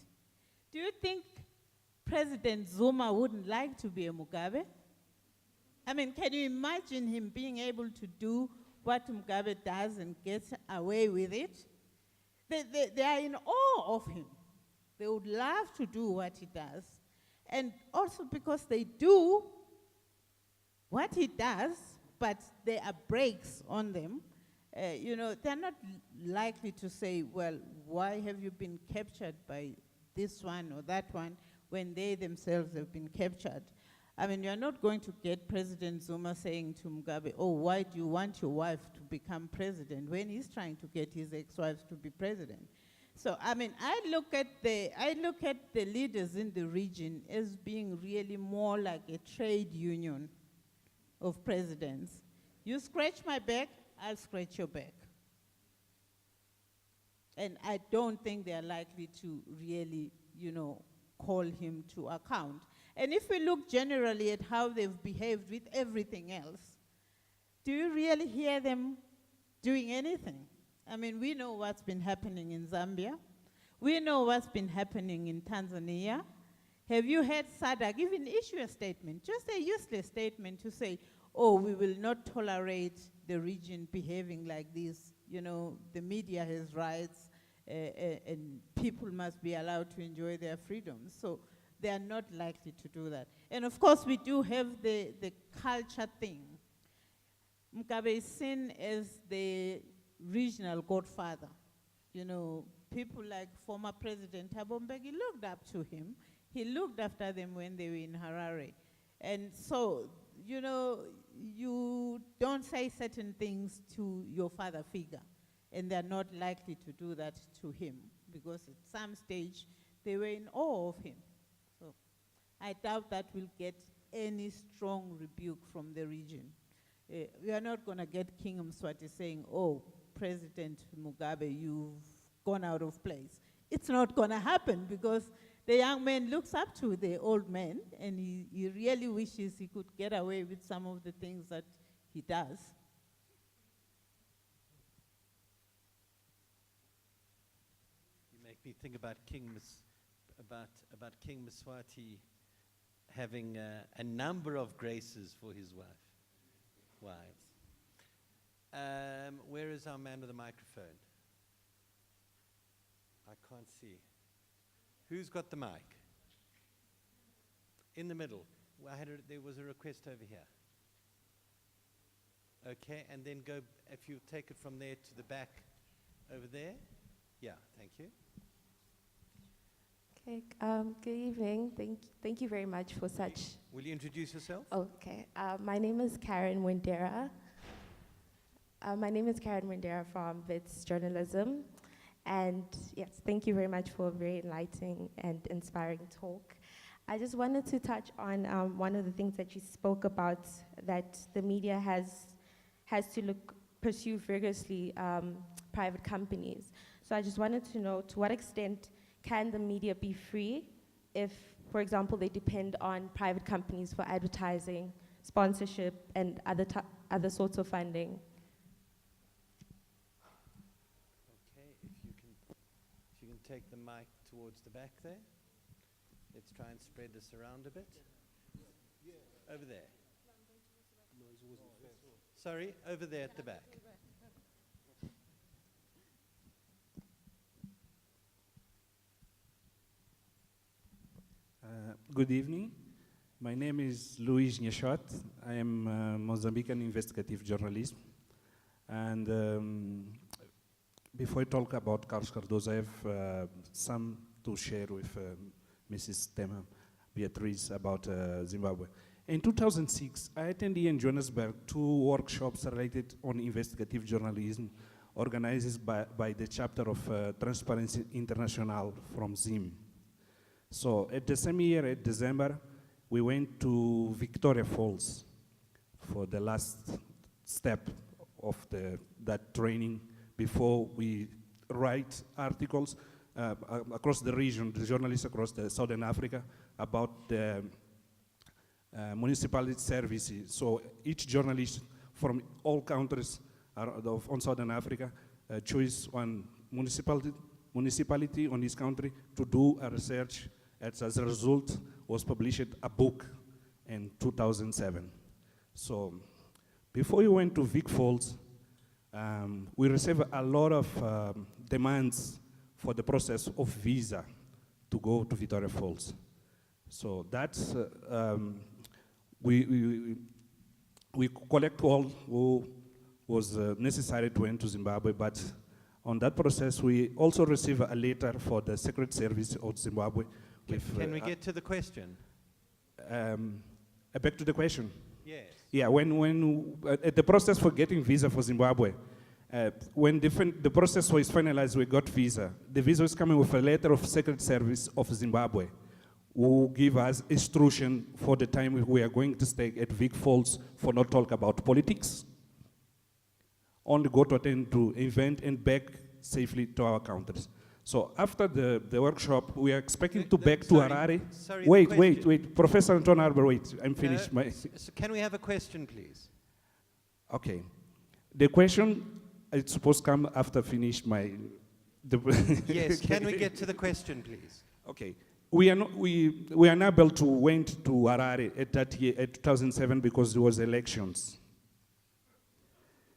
Do you think President Zuma wouldn't like to be a Mugabe? I mean, can you imagine him being able to do what Mugabe does and get away with it? They are in awe of him. They would love to do what he does. And also because they do what he does, but there are breaks on them, you know, they're not likely to say, well, why have you been captured by this one or that one when they themselves have been captured? I mean, you're not going to get President Zuma saying to Mugabe, oh, why do you want your wife to become president, when he's trying to get his ex-wife to be president? So, I mean, I look at the leaders in the region as being really more like a trade union of presidents. You scratch my back, I'll scratch your back. And I don't think they're likely to really, you know, call him to account. And if we look generally at how they've behaved with everything else, do you really hear them doing anything? I mean, we know what's been happening in Zambia. We know what's been happening in Tanzania. Have you heard SADC even issue a statement, just a useless statement to say, oh, we will not tolerate the region behaving like this. You know, the media has rights, and people must be allowed to enjoy their freedoms. So they are not likely to do that. And of course, we do have the culture thing. Mugabe is seen as the regional godfather. You know, people like former President Thabo Mbeki looked up to him. He looked after them when they were in Harare. And so, you know, you don't say certain things to your father figure, and they're not likely to do that to him, because at some stage they were in awe of him. So I doubt that we'll get any strong rebuke from the region. We are not going to get King Mswati saying, oh, President Mugabe, you've gone out of place. It's not going to happen, because the young man looks up to the old man, and he really wishes he could get away with some of the things that he does. me think about about King Mswati having a number of graces for his wives. Where is our man with the microphone? I can't see. Who's got the mic? In the middle. Well, there was a request over here. Okay, and then go, if you take it from there to the back over there. Yeah, thank you. Okay, good evening. Thank you very much for such. Will you introduce yourself? Okay, my name is Karen Windera. From Wits Journalism. And yes, thank you very much for a very enlightening and inspiring talk. I just wanted to touch on one of the things that you spoke about, that the media has to pursue vigorously private companies. So I just wanted to know, to what extent can the media be free if, for example, they depend on private companies for advertising, sponsorship, and other sorts of funding? Okay, if you can take the mic towards the back there. Let's try and spread this around a bit. Over there. Sorry, over there at the back. Good evening. My name is Luis Nhashot. I am a Mozambican investigative journalist. And before I talk about Carlos Cardoso, I have some to share with Mrs. Tema, Beatrice, about Zimbabwe. In 2006, I attended in Johannesburg 2 workshops related on investigative journalism organized by the chapter of Transparency International from Zim. So at the same year, in December, we went to Victoria Falls for the last step of that training before we write articles across the region, the journalists across the Southern Africa, about the municipality services. So each journalist from all countries on Southern Africa choose one municipality on this country to do a research. As a result, was published a book in 2007. So before we went to Vic Falls, we received a lot of demands for the process of visa to go to Victoria Falls. So that's, we collect all who was necessary to enter Zimbabwe, but on that process, we also received a letter for the Secret Service of Zimbabwe. Can we get to the question? Back to the question. Yes. Yeah, when the process for getting visa for Zimbabwe, when the process was finalized, we got visa. The visa was coming with a letter of Secret Service of Zimbabwe, who give us instruction for the time we are going to stay at Vic Falls for not talk about politics, only go to attend to event and back safely to our countries. So after the workshop, we are expecting to back to Harare. Sorry, wait, Professor Anton Arbor, wait, I'm finished. So can we have a question, please? Okay. The question is supposed to come after finish my... Yes, can we get to the question, please? Okay. We are unable to went to Harare at that year, at 2007, because there was elections.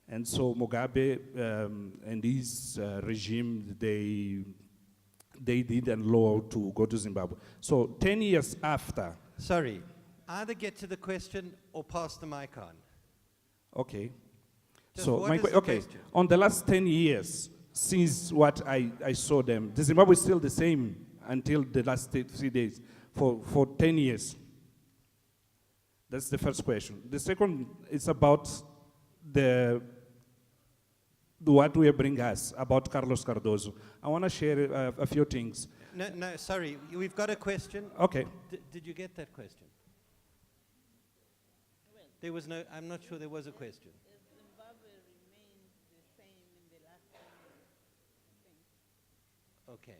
And so Mugabe and his regime, they didn't allow to go to Zimbabwe. So 10 years after. Sorry, either get to the question or pass the mic on. Okay. Just so what is the okay, question? on the last 10 years, since what I saw them, the Zimbabwe is still the same until the last 3 days, for 10 years. That's the first question. The second is about what will bring us about Carlos Cardoso. I want to share a few things. No, sorry, we've got a question. Okay. Did you get that question? There was no, I'm not sure there was a question. Zimbabwe remains the same in the last 10 years, I think. Okay.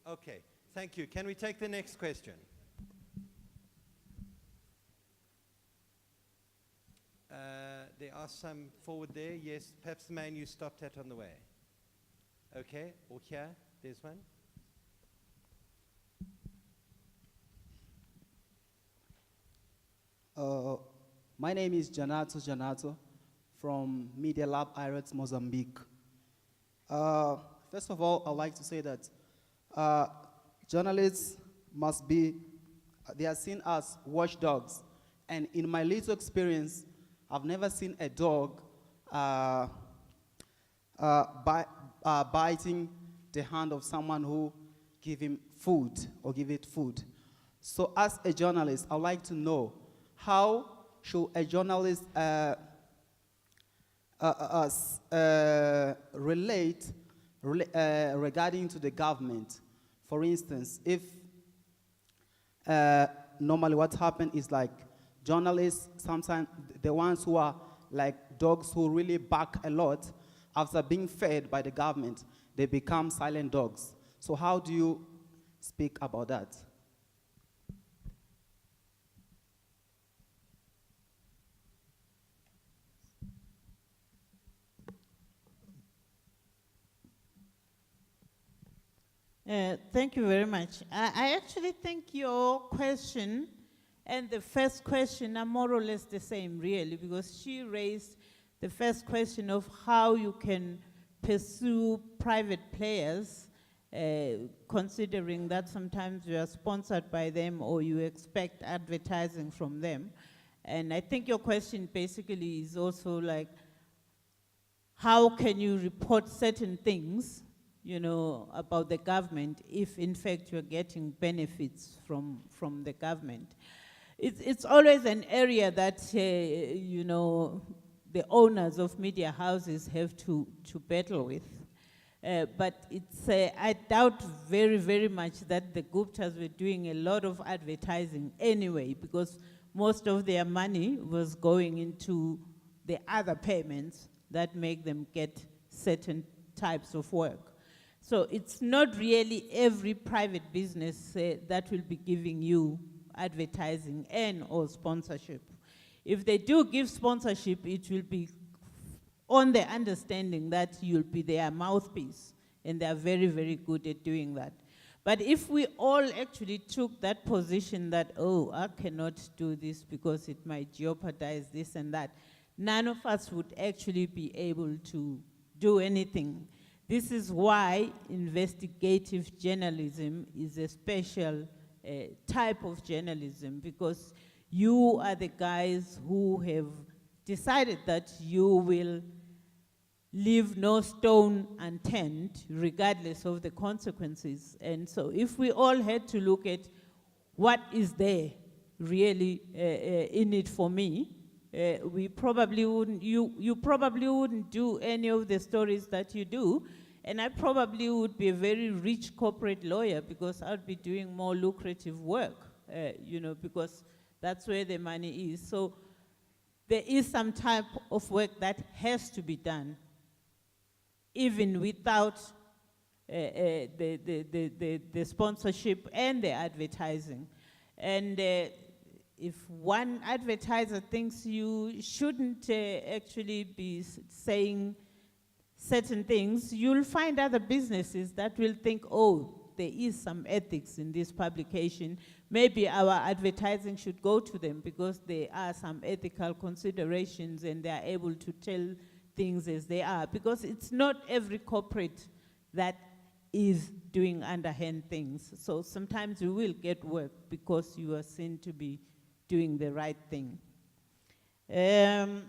Okay, thank you. Can we take the next question? There are some forward there. Yes, perhaps the man you stopped at on the way. Okay, or here, there's one. My name is Janato from Media Lab IRETS Mozambique. First of all, I'd like to say that journalists must be, they are seen as watchdogs. And in my little experience, I've never seen a dog biting the hand of someone who give him food or give it food. So as a journalist, I'd like to know, how should a journalist relate regarding to the government? For instance, if normally what happens is like journalists, sometimes the ones who are like dogs who really bark a lot, after being fed by the government, they become silent dogs. So how do you speak about that? Thank you very much. I actually think your question and the first question are more or less the same, really, because she raised the first question of how you can pursue private players, considering that sometimes you are sponsored by them or you expect advertising from them. And I think your question basically is also like, how can you report certain things, you know, about the government if in fact you're getting benefits from the government? It's always an area that, you know, the owners of media houses have to battle with. But it's, I doubt very, very much that the Guptas were doing a lot of advertising anyway, because most of their money was going into the other payments that make them get certain types of work. So it's not really every private business that will be giving you advertising and or sponsorship. If they do give sponsorship, it will be on the understanding that you'll be their mouthpiece, and they're very, very good at doing that. But if we all actually took that position that, oh, I cannot do this because it might jeopardize this and that, none of us would actually be able to do anything. This is why investigative journalism is a special type of journalism, because you are the guys who have decided that you will leave no stone unturned regardless of the consequences. And so if we all had to look at what is there really in it for me, we probably wouldn't, you probably wouldn't do any of the stories that you do, and I probably would be a very rich corporate lawyer because I'd be doing more lucrative work, you know, because that's where the money is. So there is some type of work that has to be done, even without the sponsorship and the advertising. And if one advertiser thinks you shouldn't actually be saying certain things, you'll find other businesses that will think, oh, there is some ethics in this publication. Maybe our advertising should go to them because there are some ethical considerations and they are able to tell things as they are. Because it's not every corporate that is doing underhand things. So sometimes you will get work because you are seen to be doing the right thing. The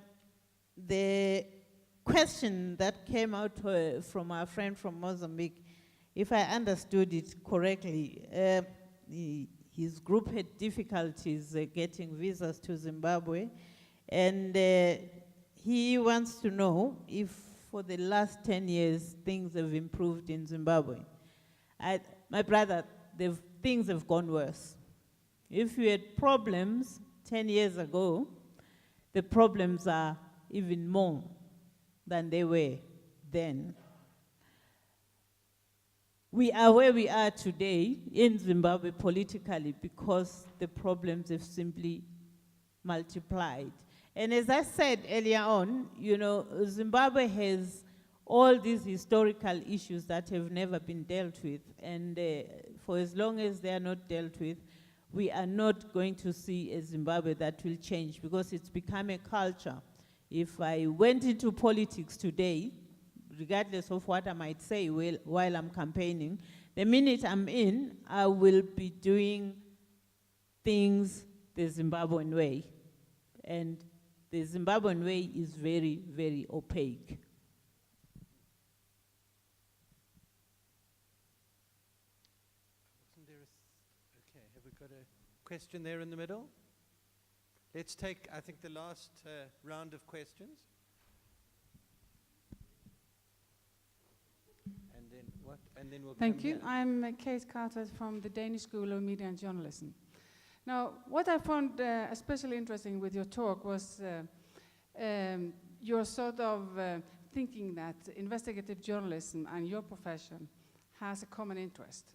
question that came out from our friend from Mozambique, if I understood it correctly, his group had difficulties getting visas to Zimbabwe, and he wants to know if for the last 10 years things have improved in Zimbabwe. My brother, things have gone worse. If you had problems 10 years ago, the problems are even more than they were then. We are where we are today in Zimbabwe politically because the problems have simply multiplied. And as I said earlier on, you know, Zimbabwe has all these historical issues that have never been dealt with. And for as long as they are not dealt with, we are not going to see a Zimbabwe that will change, because it's become a culture. If I went into politics today, regardless of what I might say while I'm campaigning, the minute I'm in, I will be doing things the Zimbabwean way. And the Zimbabwean way is very, very opaque. Okay, have we got a question there in the middle? Let's take, I think, the last round of questions. And then what? And then we'll Thank come you. here. I'm Kees Carters from the Danish School of Media and Journalism. Now, what I found especially interesting with your talk was your sort of thinking that investigative journalism and your profession has a common interest.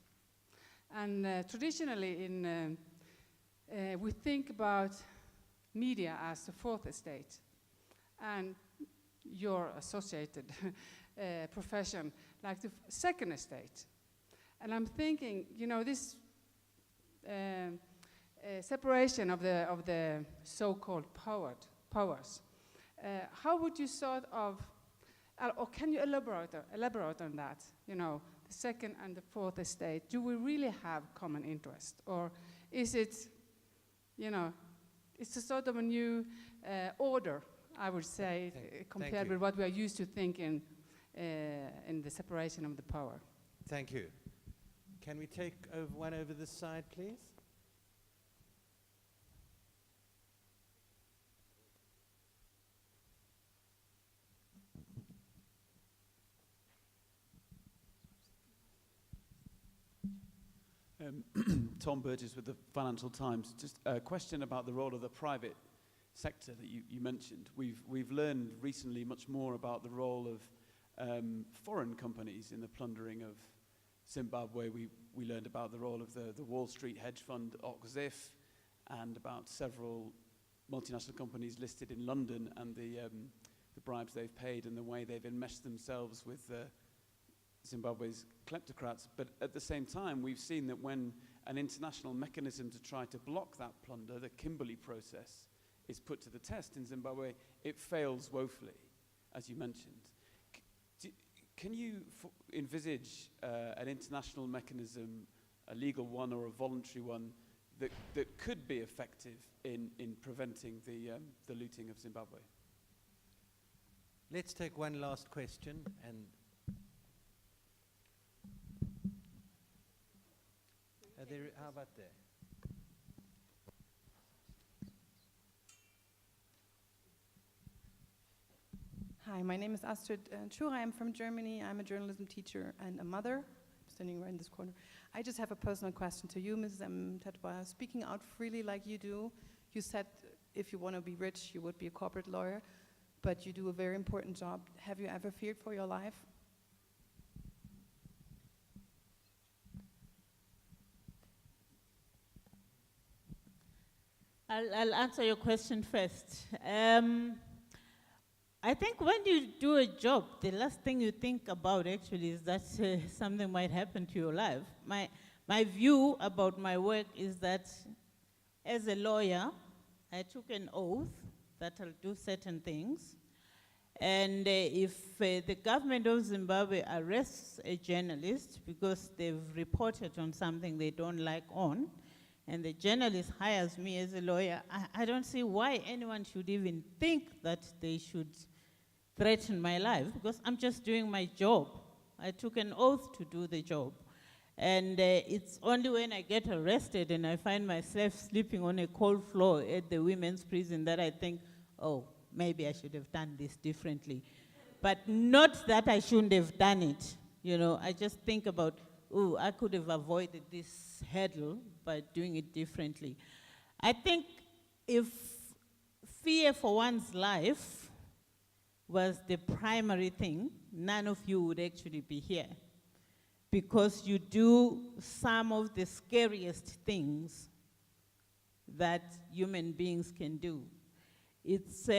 And traditionally, we think about media as the fourth estate, and your associated profession like the second estate. And I'm thinking, you know, this separation of the so-called powers. How would you sort of, or can you elaborate on that? You know, the second and the fourth estate. Do we really have common interest, or is it, you know, it's a sort of a new order, I would say, compared with what we are used to thinking in the separation of the power? Thank you. Can we take one over this side, please? Tom Burgess with the Financial Times. Just a question about the role of the private sector that you mentioned. We've learned recently much more about the role of foreign companies in the plundering of Zimbabwe. We learned about the role of the Wall Street hedge fund Oxif, and about several multinational companies listed in London, and the bribes they've paid and the way they've enmeshed themselves with Zimbabwe's kleptocrats. But at the same time, we've seen that when an international mechanism to try to block that plunder, the Kimberley process, is put to the test in Zimbabwe, it fails woefully, as you mentioned. Can you envisage an international mechanism, a legal one or a voluntary one, that could be effective in preventing the looting of Zimbabwe? Let's take one last question, and how about there? Hi, my name is Astrid Schura. I'm from Germany. I'm a journalism teacher and a mother. I'm standing right in this corner. I just have a personal question to you, Mrs. Mtetwa. Speaking out freely like you do, you said if you want to be rich, you would be a corporate lawyer, but you do a very important job. Have you ever feared for your life? I'll answer your question first. I think when you do a job, the last thing you think about actually is that something might happen to your life. My view about my work is that as a lawyer, I took an oath that I'll do certain things. And if the government of Zimbabwe arrests a journalist because they've reported on something they don't like on, and the journalist hires me as a lawyer, I don't see why anyone should even think that they should threaten my life, because I'm just doing my job. I took an oath to do the job. And it's only when I get arrested and I find myself sleeping on a cold floor at the women's prison that I think, oh, maybe I should have done this differently. But not that I shouldn't have done it. You know, I just think about, oh, I could have avoided this hurdle by doing it differently. I think if fear for one's life was the primary thing, none of you would actually be here, because you do some of the scariest things that human beings can do. It's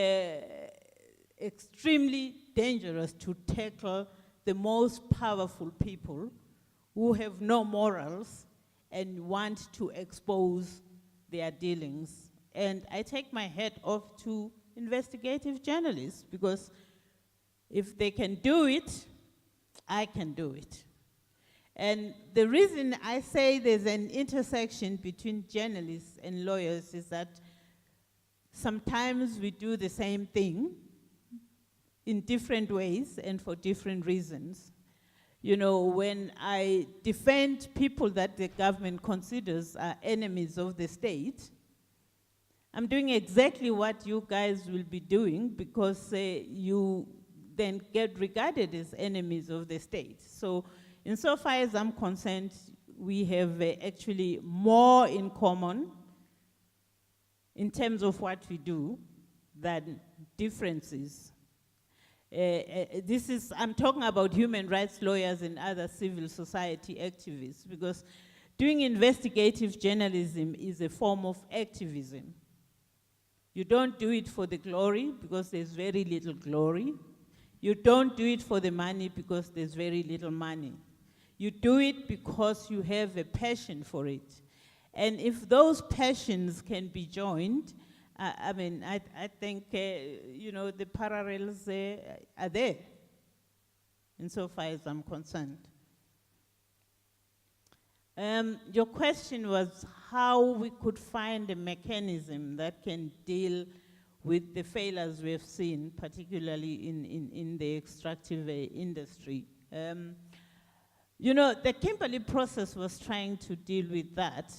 extremely dangerous to tackle the most powerful people who have no morals and want to expose their dealings. And I take my hat off to investigative journalists, because if they can do it, I can do it. And the reason I say there's an intersection between journalists and lawyers is that sometimes we do the same thing in different ways and for different reasons. You know, when I defend people that the government considers are enemies of the state, I'm doing exactly what you guys will be doing, because you then get regarded as enemies of the state. So insofar as I'm concerned, we have actually more in common in terms of what we do than differences. I'm talking about human rights lawyers and other civil society activists, because doing investigative journalism is a form of activism. You don't do it for the glory, because there's very little glory. You don't do it for the money, because there's very little money. You do it because you have a passion for it. And if those passions can be joined, I think, you know, the parallels are there, insofar as I'm concerned. Your question was how we could find a mechanism that can deal with the failures we have seen, particularly in the extractive industry. You know, the Kimberley process was trying to deal with that.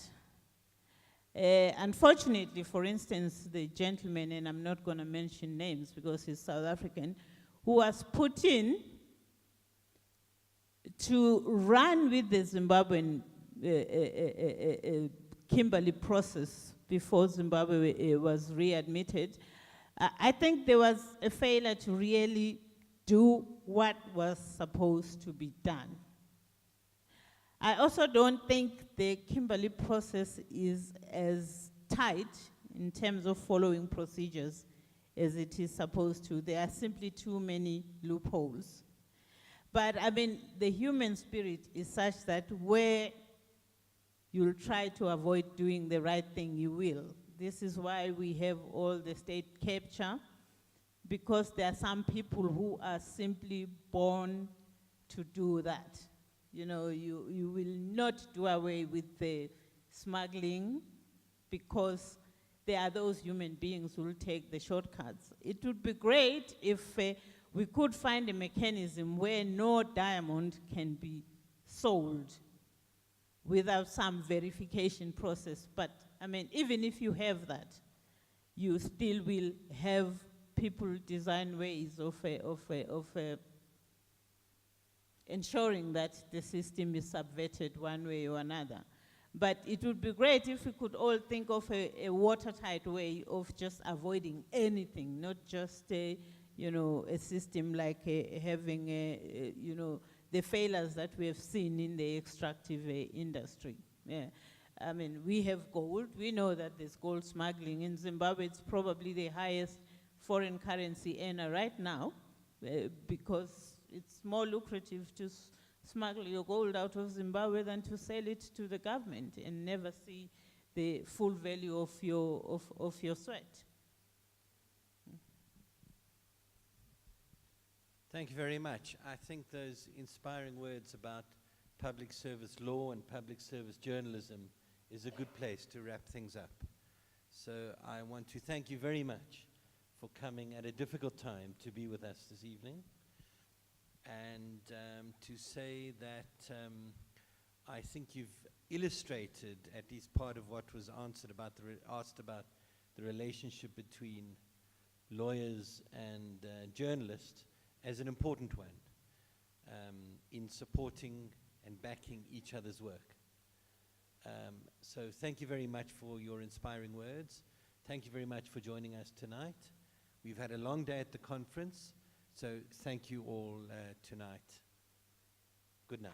Unfortunately, for instance, the gentleman, and I'm not going to mention names because he's South African, who was put in to run with the Zimbabwean Kimberley process before Zimbabwe was readmitted, I think there was a failure to really do what was supposed to be done. I also don't think the Kimberley process is as tight in terms of following procedures as it is supposed to. There are simply too many loopholes. But I mean, the human spirit is such that where you'll try to avoid doing the right thing, you will. This is why we have all the state capture, because there are some people who are simply born to do that. You know, you will not do away with the smuggling, because there are those human beings who will take the shortcuts. It would be great if we could find a mechanism where no diamond can be sold without some verification process. But I mean, even if you have that, you still will have people design ways of ensuring that the system is subverted one way or another. But it would be great if we could all think of a watertight way of just avoiding anything, not just a system like having the failures that we have seen in the extractive industry. Yeah. I mean, we have gold. We know that there's gold smuggling. In Zimbabwe, it's probably the highest foreign currency earner right now, because it's more lucrative to smuggle your gold out of Zimbabwe than to sell it to the government and never see the full value of your sweat. Thank you very much. I think those inspiring words about public service law and public service journalism is a good place to wrap things up. So I want to thank you very much for coming at a difficult time to be with us this evening, and to say that I think you've illustrated at least part of what was answered about asked about the relationship between lawyers and journalists as an important one in supporting and backing each other's work. So thank you very much for your inspiring words. Thank you very much for joining us tonight. We've had a long day at the conference, so thank you all tonight. Good night.